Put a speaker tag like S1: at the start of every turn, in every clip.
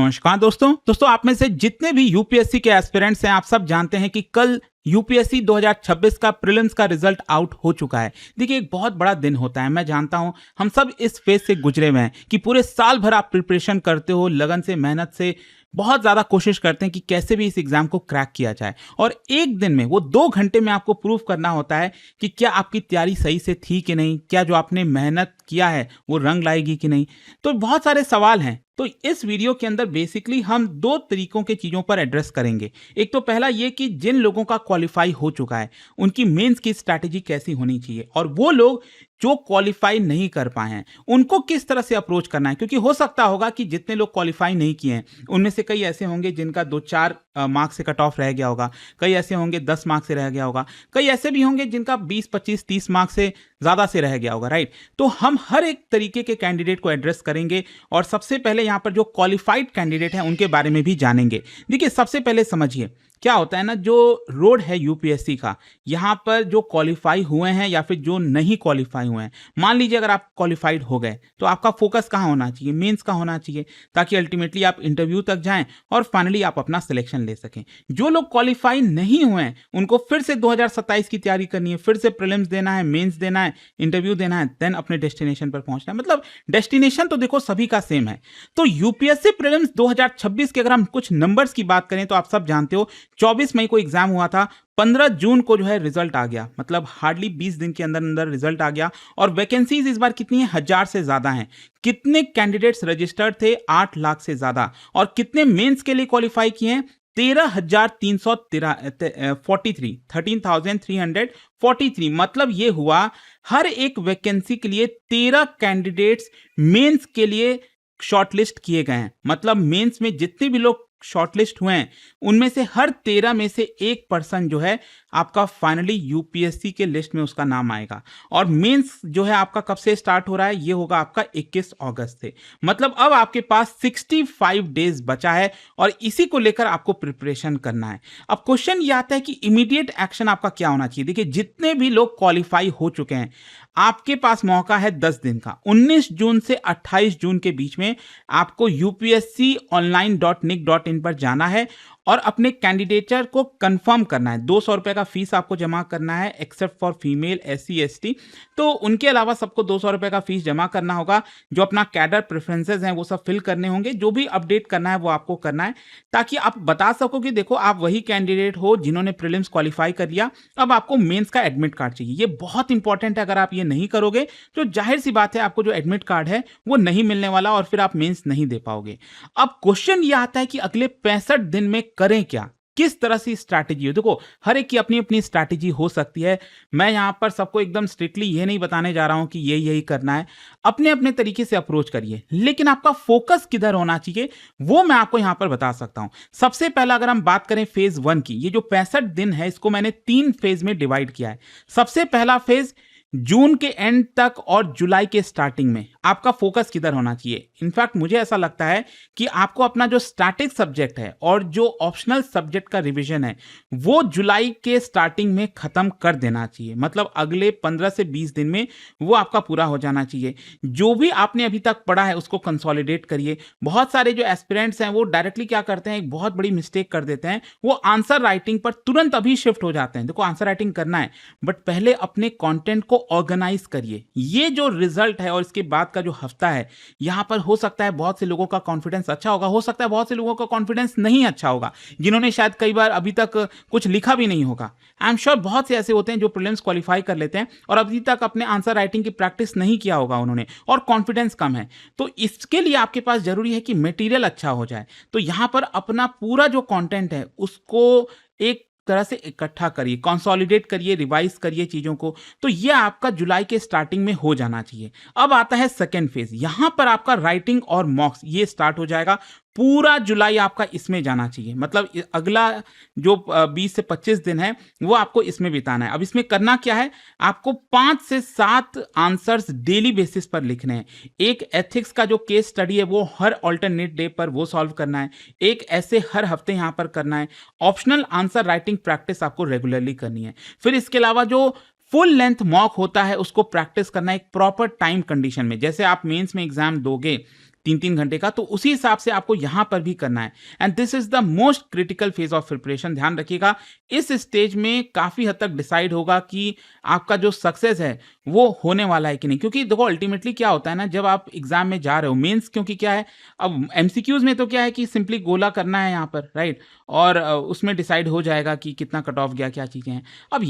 S1: नमस्कार दोस्तों आप में से जितने भी यूपीएससी के एस्पिरेंट्स हैं आप सब जानते हैं कि कल यूपीएससी 2026 का प्रीलिम्स का रिजल्ट आउट हो चुका है। देखिए एक बहुत बड़ा दिन होता है, मैं जानता हूं हम सब इस फेज से गुजरे हुए हैं कि पूरे साल भर आप प्रिपरेशन करते हो, लगन से, मेहनत से बहुत ज़्यादा कोशिश करते हैं कि कैसे भी इस एग्ज़ाम को क्रैक किया जाए और एक दिन में वो 2 घंटे में आपको प्रूव करना होता है कि क्या आपकी तैयारी सही से थी कि नहीं, क्या जो आपने मेहनत किया है वो रंग लाएगी कि नहीं। तो बहुत सारे सवाल हैं। तो इस वीडियो के अंदर बेसिकली हम 2 तरीकों के चीज़ों पर एड्रेस करेंगे। एक तो पहला ये कि जिन लोगों का क्वालिफाई हो चुका है उनकी मेंस की स्ट्रैटेजी कैसी होनी चाहिए और वो लोग जो क्वालिफाई नहीं कर पाए हैं उनको किस तरह से अप्रोच करना है, क्योंकि हो सकता होगा कि जितने लोग क्वालिफाई नहीं किए हैं उनमें से कई ऐसे होंगे जिनका 2-4 मार्क्स से कट ऑफ रह गया होगा, कई ऐसे होंगे 10 मार्क्स से रह गया होगा, कई ऐसे भी होंगे जिनका 20-25-30 मार्क्स से ज़्यादा से रह गया होगा, राइट। तो हम हर एक तरीके के कैंडिडेट को एड्रेस करेंगे और सबसे पहले यहाँ पर जो क्वालिफाइड कैंडिडेट हैं उनके बारे में भी जानेंगे। देखिए सबसे पहले समझिए क्या होता है ना, जो रोड है यूपीएससी का, यहाँ पर जो क्वालिफाई हुए हैं या फिर जो नहीं क्वालिफाई हुए हैं, मान लीजिए अगर आप क्वालिफाइड हो गए तो आपका फोकस कहाँ होना चाहिए, मेंस का होना चाहिए, ताकि अल्टीमेटली आप इंटरव्यू तक जाएं और फाइनली आप अपना सिलेक्शन ले सकें। जो लोग क्वालिफाई नहीं हुए हैं उनको फिर से 2027 की तैयारी करनी है, फिर से प्रीलिम्स देना है, मेंस देना है, इंटरव्यू देना है, देन अपने डेस्टिनेशन पर पहुंचना है। मतलब डेस्टिनेशन तो देखो सभी का सेम है। तो यूपीएससी प्रीलिम्स 2026 के अगर हम कुछ नंबर्स की बात करें तो आप सब जानते हो 24 मई को एग्जाम हुआ था, 15 जून को जो है रिजल्ट आ गया, मतलब हार्डली 20 दिन के अंदर अंदर रिजल्ट आ गया। और वैकेंसीज इस बार कितनी है, 1000 से ज्यादा हैं। कितने कैंडिडेट्स रजिस्टर्ड थे, 8 लाख से ज्यादा। और कितने मेंस के लिए क्वालिफाई किए हैं, 13,343। मतलब ये हुआ हर एक वैकेंसी के लिए 13 कैंडिडेट्स मेंस के लिए शॉर्टलिस्ट किए गए हैं। मतलब मेंस में जितने भी लोग शॉर्टलिस्ट हुए हैं उनमें से हर 13 में से एक पर्सन जो है आपका फाइनली यूपीएससी के लिस्ट में उसका नाम आएगा। और मेंस जो है आपका कब से स्टार्ट हो रहा है, ये होगा आपका 21 अगस्त से। मतलब अब आपके पास 65 डेज बचा है और इसी को लेकर आपको प्रिपरेशन करना है। अब क्वेश्चन ये आता है कि इमीडिएट एक्शन आपका क्या होना चाहिए। देखिए जितने भी लोग क्वालिफाई हो चुके हैं आपके पास मौका है 10 दिन का। 19 जून से 28 जून के बीच में आपको upsconline.nic.in पर जाना है और अपने कैंडिडेचर को कंफर्म करना है। 200 रुपये का फीस आपको जमा करना है, except for female, SC ST। तो उनके अलावा सबको 200 रुपये का फीस जमा करना होगा। जो अपना कैडर प्रेफरेंसेस हैं वो सब फिल करने होंगे, जो भी अपडेट करना है वो आपको करना है, ताकि आप बता सको कि देखो आप वही कैंडिडेट हो जिन्होंने प्रीलिम्स क्वालिफाई कर लिया, अब आपको मेंस का एडमिट कार्ड चाहिए। ये बहुत इंपॉर्टेंट है। अगर आप ये नहीं करोगे तो जाहिर सी बात है आपको जो एडमिट कार्ड है वो नहीं मिलने वाला और फिर आप मेंस नहीं दे पाओगे। अब क्वेश्चन ये आता है कि अगले 65 दिन में करें क्या, किस तरह से स्ट्रैटेजी हो। देखो हर एक की अपनी अपनी स्ट्रैटेजी हो सकती है। मैं यहां पर सबको एकदम स्ट्रिक्टली ये नहीं बताने जा रहा हूं कि यही करना है। अपने अपने तरीके से अप्रोच करिए, लेकिन आपका फोकस किधर होना चाहिए वो मैं आपको यहां पर बता सकता हूं। सबसे पहला अगर हम बात करें फेज 1 की, ये जो 65 दिन है इसको मैंने 3 फेज में डिवाइड किया है। सबसे पहला फेज जून के एंड तक और जुलाई के स्टार्टिंग में आपका फोकस किधर होना चाहिए। इनफैक्ट मुझे ऐसा लगता है कि आपको अपना जो स्टैटिक सब्जेक्ट है और जो ऑप्शनल सब्जेक्ट का रिवीजन है वो जुलाई के स्टार्टिंग में खत्म कर देना चाहिए। मतलब अगले 15 से 20 दिन में वो आपका पूरा हो जाना चाहिए। जो भी आपने अभी तक पढ़ा है उसको कंसोलिडेट करिए। बहुत सारे जो एस्पिरेंट्स हैं वो डायरेक्टली क्या करते हैं, एक बहुत बड़ी मिस्टेक कर देते हैं, वो आंसर राइटिंग पर तुरंत अभी शिफ्ट हो जाते हैं। देखो आंसर राइटिंग करना है बट पहले अपने कंटेंट को ऑर्गेनाइज करिए। ये जो रिजल्ट है और इसके बाद का जो हफ्ता है, यहां पर हो सकता है बहुत से लोगों का कॉन्फिडेंस अच्छा होगा, हो सकता है बहुत से लोगों का कॉन्फिडेंस नहीं अच्छा होगा, जिन्होंने शायद कई बार अभी तक कुछ लिखा भी नहीं होगा। आई एम श्योर बहुत से ऐसे होते हैं जो प्रीलिम्स क्वालिफाई कर लेते हैं और अभी तक अपने आंसर राइटिंग की प्रैक्टिस नहीं किया होगा उन्होंने और कॉन्फिडेंस कम है। तो इसके लिए आपके पास जरूरी है कि मटेरियल अच्छा हो जाए। तो यहां पर अपना पूरा जो कंटेंट है उसको एक तरह से इकट्ठा करिए, कंसोलिडेट करिए, रिवाइज करिए चीजों को। तो ये आपका जुलाई के स्टार्टिंग में हो जाना चाहिए। अब आता है सेकेंड फेज, यहां पर आपका राइटिंग और मॉक्स ये स्टार्ट हो जाएगा। पूरा जुलाई आपका इसमें जाना चाहिए। मतलब अगला जो 20 से 25 दिन है वो आपको इसमें बिताना है। अब इसमें करना क्या है, आपको 5 से 7 आंसर्स डेली बेसिस पर लिखने हैं। एक एथिक्स का जो केस स्टडी है वो हर ऑल्टरनेट डे पर वो सॉल्व करना है। एक ऐसे हर हफ्ते यहाँ पर करना है। ऑप्शनल आंसर राइटिंग प्रैक्टिस आपको रेगुलरली करनी है। फिर इसके अलावा जो फुल लेंथ मॉक होता है उसको प्रैक्टिस करना है एक प्रॉपर टाइम कंडीशन में। जैसे आप मेंस में एग्जाम दोगे 3-3 घंटे का, तो उसी हिसाब से आपको यहाँ पर भी करना है। And this is the most critical phase of preparation. ध्यान रखिएगा, इस स्टेज में काफ़ी हद तक डिसाइड होगा कि आपका जो सक्सेस है, वो होने वाला है कि नहीं। क्योंकि देखो अल्टीमेटली क्या होता है ना, जब आप एग्ज़ाम में जा रहे हो, मेंस क्योंकि क्या है, अब एमसीक्यूज़ में तो क्या है कि सिंपली गोला करना है यहाँ पर, राइट? और उसमें डिसाइड हो जाएगा कि कितना कट ऑफ गया, क्या चीज़ें हैं। अब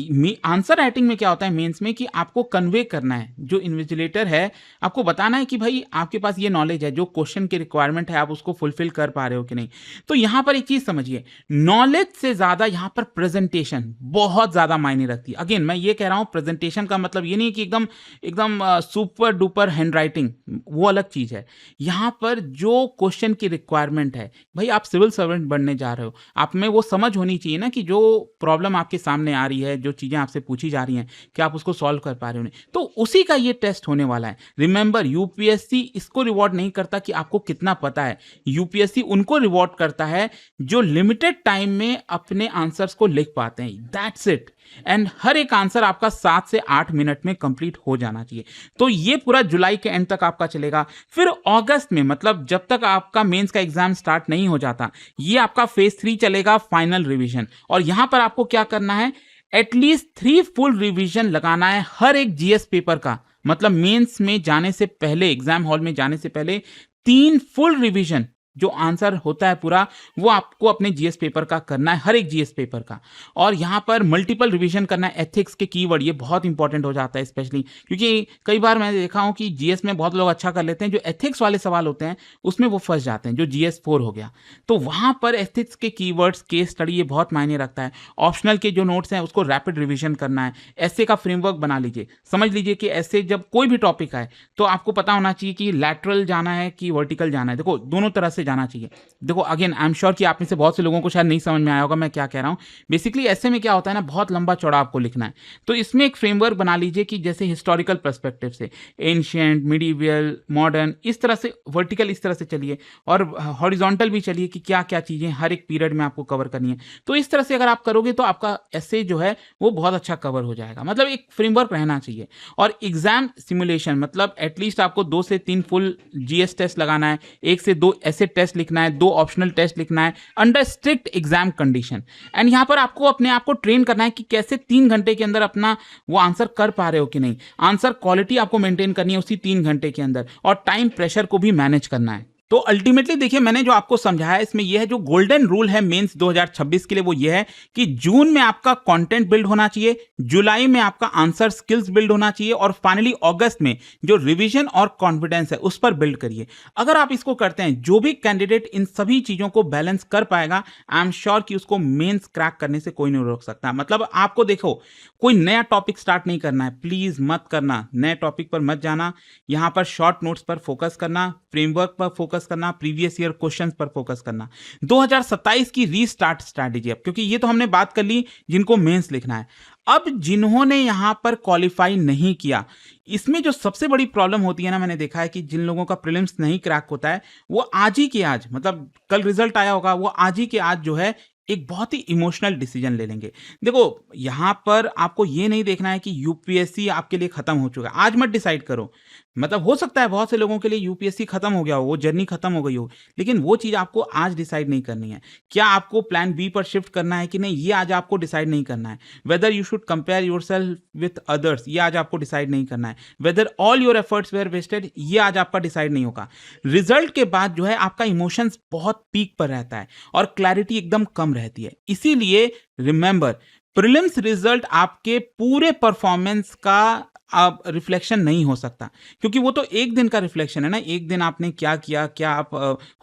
S1: आंसर राइटिंग में क्या होता है मेंस में, कि आपको कन्वे करना है, जो इन्विजिलेटर है आपको बताना है कि भाई आपके पास ये नॉलेज है, जो क्वेश्चन की रिक्वायरमेंट है आप उसको फुलफिल कर पा रहे हो कि नहीं। तो यहाँ पर एक चीज़ समझिए, नॉलेज से ज़्यादा यहाँ पर प्रेजेंटेशन बहुत ज़्यादा मायने रखती है। अगेन मैं ये कह रहा हूँ, प्रेजेंटेशन का मतलब ये नहीं है कि एकदम एकदम सुपर डुपर हैंड राइटिंग, वो अलग चीज़ है। यहाँ पर जो क्वेश्चन की रिक्वायरमेंट है, भाई आप सिविल सर्वेंट बनने जा रहे हो, आप में वो समझ होनी चाहिए ना कि जो प्रॉब्लम आपके सामने आ रही है, जो चीज़ें आपसे पूछी जा रही हैं, क्या आप उसको सॉल्व कर पा रहे हो नहीं। तो उसी का ये टेस्ट होने वाला है। रिमेंबर, यूपीएससी इसको रिवॉर्ड नहीं करता कि आपको कितना पता है। यूपीएससी उनको रिवॉर्ड करता है जो लिमिटेड टाइम में अपने आंसर्स को लिख पाते हैं। That's it. एंड हर एक आंसर आपका 7 से 8 मिनट में कंप्लीट हो जाना चाहिए। तो ये पूरा जुलाई के एंड तक आपका चलेगा। फिर अगस्त में, मतलब जब तक आपका मेंस का एग्जाम स्टार्ट नहीं हो जाता, ये आपका फेज 3 चलेगा, फाइनल रिवीजन। और यहां पर आपको क्या करना है, एटलीस्ट 3 फुल रिवीजन लगाना है हर एक जीएस पेपर का। मतलब मेंस में जाने से पहले, एग्जाम हॉल में जाने से पहले 3 फुल रिवीजन, जो आंसर होता है पूरा, वो आपको अपने जीएस पेपर का करना है, हर एक जीएस पेपर का। और यहाँ पर मल्टीपल रिवीजन करना है। एथिक्स के कीवर्ड ये बहुत इंपॉर्टेंट हो जाता है, स्पेशली क्योंकि कई बार मैंने देखा हूँ कि जीएस में बहुत लोग अच्छा कर लेते हैं, जो एथिक्स वाले सवाल होते हैं उसमें वो फंस जाते हैं, जो जीएस 4 हो गया। तो वहाँ पर एथिक्स के कीवर्ड्स, केस स्टडी, ये बहुत मायने रखता है। ऑप्शनल के जो नोट्स हैं उसको रैपिड रिवीजन करना है। ऐसे का फ्रेमवर्क बना लीजिए। समझ लीजिए कि ऐसे जब कोई भी टॉपिक आए तो आपको पता होना चाहिए कि लैटरल जाना है कि वर्टिकल जाना है। देखो दोनों तरह से जाना चाहिए। देखो अगेन आई एम श्योर कि आप में से बहुत से लोगों को शायद नहीं समझ में आया होगा मैं क्या कह रहा हूं। बेसिकली ऐसे में क्या होता है ना, बहुत लंबा चौड़ा आपको लिखना है। तो इसमें एक फ्रेमवर्क बना लीजिए कि जैसे हिस्टोरिकल पर्सपेक्टिव से, एंशिएंट, मिडीवियल, मॉडर्न, इस तरह से वर्टिकल इस तरह से चलिए, और हॉरिजॉन्टल भी चलिए कि क्या क्या चीजें हर एक पीरियड में आपको कवर करनी है। तो इस तरह से अगर आप करोगे तो आपका ऐसे जो है वो बहुत अच्छा कवर हो जाएगा। मतलब एक फ्रेमवर्क रहना चाहिए। और एग्जाम सिमुलेशन, मतलब एटलीस्ट आपको 2 से 3 फुल जीएस टेस्ट लगाना है, 1 से 2 ऐसे टेस्ट लिखना है, 2 ऑप्शनल टेस्ट लिखना है under strict exam condition. And यहाँ पर आपको अपने आप को ट्रेन करना है कि कैसे 3 घंटे के अंदर अपना वो आंसर कर पा रहे हो कि नहीं। आंसर क्वालिटी आपको मेंटेन करनी है उसी 3 घंटे के अंदर, और टाइम प्रेशर को भी मैनेज करना है। तो अल्टीमेटली देखिए, मैंने जो आपको समझाया इसमें यह है, जो गोल्डन रूल है मेंस 2026 के लिए, वो ये है कि जून में आपका कंटेंट बिल्ड होना चाहिए, जुलाई में आपका आंसर स्किल्स बिल्ड होना चाहिए, और फाइनली अगस्त में जो रिवीजन और कॉन्फिडेंस है उस पर बिल्ड करिए। अगर आप इसको करते हैं, जो भी कैंडिडेट इन सभी चीजों को बैलेंस कर पाएगा, आई एम श्योर कि उसको मेंस क्रैक करने से कोई नहीं रोक सकता। मतलब आपको देखो, कोई नया टॉपिक स्टार्ट नहीं करना है, प्लीज मत करना, नए टॉपिक पर मत जाना। यहां पर शॉर्ट नोट्स पर फोकस करना, फ्रेमवर्क पर फोकस करना, प्रीवियस ईयर क्वेश्चंस पर फोकस करना। 2027 की रीस्टार्ट स्ट्रैटेजी, अब क्योंकि ये तो हमने बात कर ली जिनको मेंस लिखना है। अब जिन्होंने यहां पर क्वालिफाई नहीं किया, इसमें जो सबसे बड़ी प्रॉब्लम होती है ना, मैंने देखा है कि जिन लोगों का प्रीलिम्स नहीं क्रैक होता है, वो आज ही के आज, मतलब कल रिजल्ट आया होगा, वो आज ही के आज जो है एक बहुत ही इमोशनल डिसीजन ले लेंगे। देखो यहां पर आपको ये नहीं देखना है कि यूपीएससी आपके लिए खत्म हो चुका है, आज मत डिसाइड करो। मतलब हो सकता है बहुत से लोगों के लिए यूपीएससी खत्म हो गया हो, वो जर्नी खत्म हो गई हो, लेकिन वो चीज आपको आज डिसाइड नहीं करनी है। क्या आपको प्लान बी पर शिफ्ट करना है कि नहीं, ये आज आपको डिसाइड नहीं करना है। Whether you should compare yourself with others, ये आज आपको डिसाइड नहीं करना है। Whether all your efforts were wasted, ये आज आपका डिसाइड नहीं होगा। रिजल्ट के बाद जो है आपका इमोशंस बहुत पीक पर रहता है और क्लैरिटी एकदम कम रहती है। इसीलिए रिमेंबर, प्रीलिम्स रिजल्ट आपके पूरे परफॉर्मेंस का आप रिफ्लेक्शन नहीं हो सकता, क्योंकि वो तो एक दिन का रिफ्लेक्शन है ना। एक दिन आपने क्या किया, क्या आप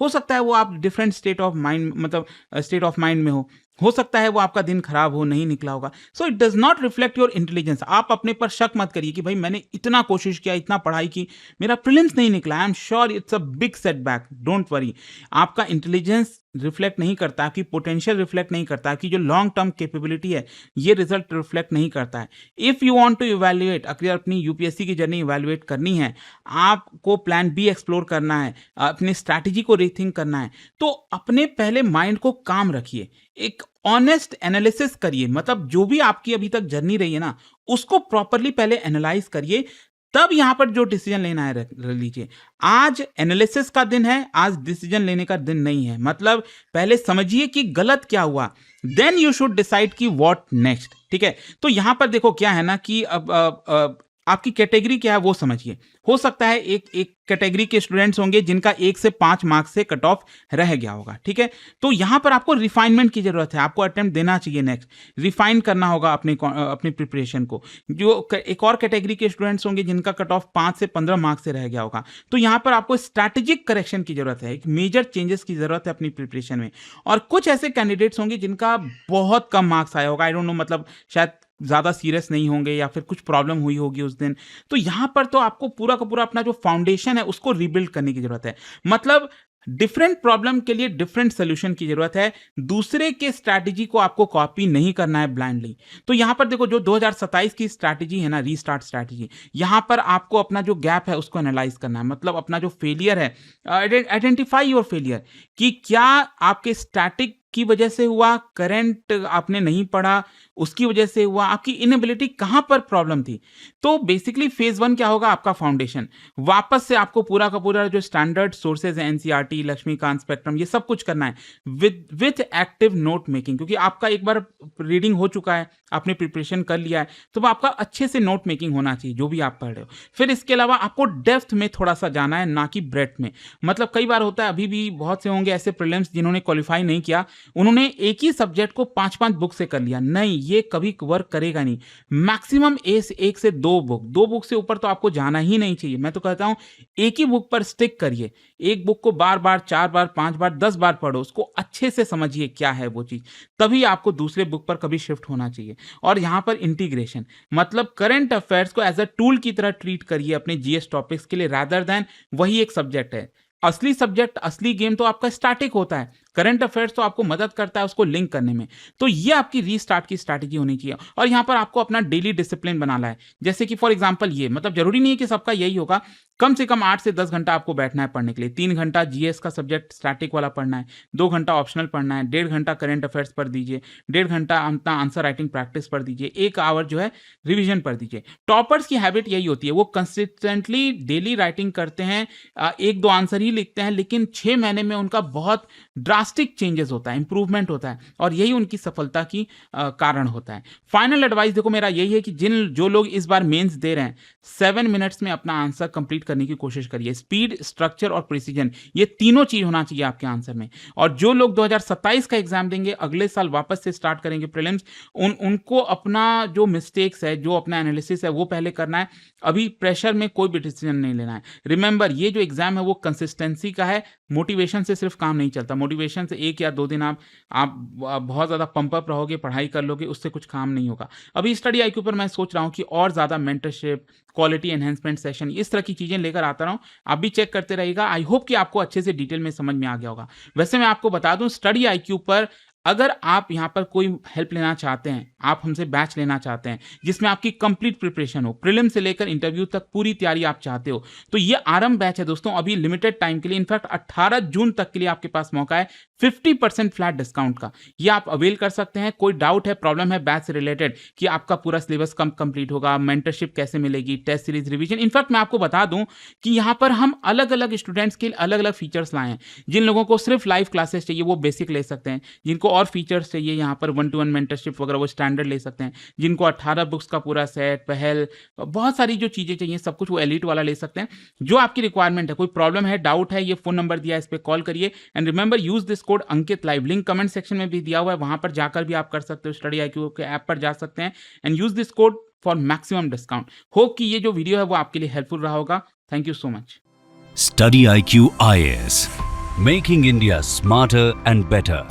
S1: हो सकता है वो आप डिफरेंट स्टेट ऑफ माइंड, मतलब स्टेट ऑफ माइंड में हो सकता है वो आपका दिन खराब हो, नहीं निकला होगा। So it does not reflect your intelligence. आप अपने पर शक मत करिए कि भाई मैंने इतना कोशिश किया, इतना पढ़ाई की, मेरा प्रीलिम्स नहीं निकला, I am sure it's a big setback, don't worry. आपका इंटेलिजेंस रिफ्लेक्ट नहीं करता, आपकी पोटेंशियल रिफ्लेक्ट नहीं करता, आपकी जो लॉन्ग टर्म कैपेबिलिटी है ये रिजल्ट रिफ्लेक्ट नहीं करता है। If you want to evaluate, अगर अपनी यूपीएससी की जर्नी इवैल्यूएट करनी है, आपको प्लान बी एक्सप्लोर करना है, अपनी स्ट्रैटेजी को रीथिंक करना है, तो अपने पहले माइंड को काम रखिए, एक ऑनेस्ट एनालिसिस करिए। मतलब जो भी आपकी अभी तक जर्नी रही है ना, उसको प्रॉपरली पहले एनालाइज करिए, तब यहाँ पर जो डिसीजन लेना है रख लीजिए। आज एनालिसिस का दिन है, आज डिसीजन लेने का दिन नहीं है। मतलब पहले समझिए कि गलत क्या हुआ, देन यू शुड डिसाइड कि व्हाट नेक्स्ट। ठीक है, तो यहाँ पर देखो क्या है ना कि अब आपकी कैटेगरी क्या है वो समझिए। हो सकता है एक एक कैटेगरी के स्टूडेंट्स होंगे जिनका 1 से 5 मार्क्स से कट ऑफ रह गया होगा। ठीक है, तो यहाँ पर आपको रिफाइनमेंट की जरूरत है, आपको अटेम्प्ट देना चाहिए, नेक्स्ट रिफाइन करना होगा अपनी प्रिपरेशन को। जो एक और कैटेगरी के स्टूडेंट्स होंगे जिनका कट ऑफ 5 से 15 मार्क्स से रह गया होगा, तो यहाँ पर आपको स्ट्रैटेजिक करेक्शन की जरूरत है, एक मेजर चेंजेस की जरूरत है अपनी प्रिपरेशन में। और कुछ ऐसे कैंडिडेट्स होंगे जिनका बहुत कम मार्क्स आया होगा, आई डोंट नो, मतलब शायद ज़्यादा सीरियस नहीं होंगे या फिर कुछ प्रॉब्लम हुई होगी उस दिन। तो यहाँ पर तो आपको पूरा का पूरा अपना जो फाउंडेशन है उसको रीबिल्ड करने की जरूरत है। मतलब डिफरेंट प्रॉब्लम के लिए डिफरेंट सोल्यूशन की जरूरत है। दूसरे के स्ट्रैटेजी को आपको कॉपी नहीं करना है ब्लाइंडली। तो यहाँ पर देखो, जो 2027 की स्ट्रैटेजी है ना, रीस्टार्ट स्ट्रैटेजी, यहाँ पर आपको अपना जो गैप है उसको एनालाइज करना है। मतलब अपना जो फेलियर है, आइडेंटिफाई योर फेलियर, कि क्या आपके स्टैटिक की वजह से हुआ, करंट आपने नहीं पढ़ा उसकी वजह से हुआ, आपकी इनएबिलिटी कहाँ पर प्रॉब्लम थी। तो बेसिकली फेज 1 क्या होगा, आपका फाउंडेशन। वापस से आपको पूरा का पूरा जो स्टैंडर्ड सोर्सेज है, एनसीईआरटी, लक्ष्मीकांत, स्पेक्ट्रम, ये सब कुछ करना है विद एक्टिव नोट मेकिंग, क्योंकि आपका एक बार रीडिंग हो चुका है, आपने प्रिपरेशन कर लिया है, तो आपका अच्छे से नोट मेकिंग होना चाहिए जो भी आप पढ़ रहे हो। फिर इसके अलावा आपको डेप्थ में थोड़ा सा जाना है, ना कि ब्रेथ में। मतलब कई बार होता है, अभी भी बहुत से होंगे ऐसे प्रीलिम्स जिन्होंने क्वालिफाई नहीं किया, उन्होंने एक ही सब्जेक्ट को 5-5 बुक से कर लिया। नहीं, ये कभी वर्क करेगा नहीं। मैक्सिमम 1 से 2 बुक से ऊपर तो आपको जाना ही नहीं चाहिए। मैं तो कहता हूं एक ही बुक पर स्टिक करिए, एक बुक को बार बार, 4 बार, 5 बार, 10 बार पढ़ो, उसको अच्छे से समझिए क्या है वो चीज, तभी आपको दूसरे बुक पर कभी शिफ्ट होना चाहिए। और यहां पर इंटीग्रेशन, मतलब करंट अफेयर्स को एज अ टूल की तरह ट्रीट करिए अपने जीएस टॉपिक्स के लिए, रादर देन वही एक सब्जेक्ट है। असली सब्जेक्ट, असली गेम तो आपका स्टैटिक होता है, करंट अफेयर्स तो आपको मदद करता है उसको लिंक करने में। तो ये आपकी रीस्टार्ट की स्ट्रैटेजी होनी चाहिए। और यहाँ पर आपको अपना डेली डिसिप्लिन बनाना है। जैसे कि फॉर एग्जांपल ये, मतलब जरूरी नहीं है कि सबका यही होगा, कम से कम 8 से 10 घंटा आपको बैठना है पढ़ने के लिए। 3 घंटा जीएस का सब्जेक्ट स्टैटिक वाला पढ़ना है, 2 घंटा ऑप्शनल पढ़ना है, 1.5 घंटा करंट अफेयर्स पढ़ दीजिए, 1.5 घंटा अपना आंसर राइटिंग प्रैक्टिस पढ़ दीजिए, 1 आवर जो है रिविजन पढ़ दीजिए। टॉपर्स की हैबिट यही होती है, वो कंसिस्टेंटली डेली राइटिंग करते हैं, 1-2 आंसर ही लिखते हैं, लेकिन 6 महीने में उनका बहुत ड्रास्टिक चेंजेस होता है, इंप्रूवमेंट होता है, और यही उनकी सफलता की कारण होता है। फाइनल एडवाइस देखो मेरा यही है कि जो लोग इस बार मेंस दे रहे हैं, 7 मिनट्स में अपना आंसर कंप्लीट करने की कोशिश करिए। स्पीड, स्ट्रक्चर और प्रिसीजन, ये तीनों चीज होना चाहिए आपके आंसर में। और जो लोग 2027 का एग्जाम देंगे, अगले साल वापस से स्टार्ट करेंगे प्रीलिम्स, उनको अपना जो मिस्टेक्स है, जो अपना एनालिसिस है, वो पहले करना है। अभी प्रेशर में कोई भी डिसीजन नहीं लेना है। रिमेंबर, ये जो एग्जाम है वो कंसिस्टेंसी का है, मोटिवेशन से सिर्फ काम नहीं चलता। मोटिवेशन से 1 या 2 दिन आप बहुत ज़्यादा पंप अप रहोगे, पढ़ाई कर लोगे, उससे कुछ काम नहीं होगा। अभी स्टडी आईक्यू पर मैं सोच रहा हूँ कि और ज़्यादा मेंटरशिप, क्वालिटी एनहेंसमेंट सेशन, इस तरह की चीज़ें लेकर आता रहा हूँ। आप भी चेक करते रहिएगा। आई होप कि आपको अच्छे से डिटेल में समझ में आ गया होगा। वैसे मैं आपको बता दूं, स्टडी आईक्यू पर अगर आप यहाँ पर कोई हेल्प लेना चाहते हैं, आप हमसे बैच लेना चाहते हैं जिसमें आपकी कंप्लीट प्रिपरेशन हो, प्रीलिम से लेकर इंटरव्यू तक पूरी तैयारी आप चाहते हो, तो ये आरंभ बैच है दोस्तों, अभी लिमिटेड टाइम के लिए। इनफैक्ट 18 जून तक के लिए आपके पास मौका है 50% फ्लैट डिस्काउंट का। ये आप अवेल कर सकते हैं। कोई डाउट है, प्रॉब्लम है बैच से रिलेटेड कि आपका पूरा सिलेबस कब कंप्लीट होगा, मेंटरशिप कैसे मिलेगी, टेस्ट सीरीज, रिवीजन, इनफैक्ट मैं आपको बता दूं कि यहाँ पर हम अलग अलग स्टूडेंट्स के अलग अलग फीचर्स लाए हैं। जिन लोगों को सिर्फ लाइव क्लासेस चाहिए वो बेसिक ले सकते हैं, जिनको और फीचर्स चाहिए यहाँ पर 1-to-1 मेंटरशिप वगैरह वो स्टैंडर्ड ले सकते हैं, जिनको 18 बुक्स का पूरा सेट, पहल, बहुत सारी जो चीज़ें चाहिए सब कुछ वो एलीट वाला ले सकते हैं। जो आपकी रिक्वायरमेंट है, कोई प्रॉब्लम है, डाउट है, ये फोन नंबर दिया है, इस पर कॉल करिए। And remember, use this code Ankit live, link comment section में भी दिया हुआ है, वहां पर जाकर भी आप कर सकते हो। स्टडी आईक्यू के ऐप पर जा सकते हैं and use this code for maximum discount. Hope कि ये जो वीडियो है वो आपके लिए हेल्पफुल रहा होगा। Thank you so much.
S2: Study IQ IAS, making India smarter and better.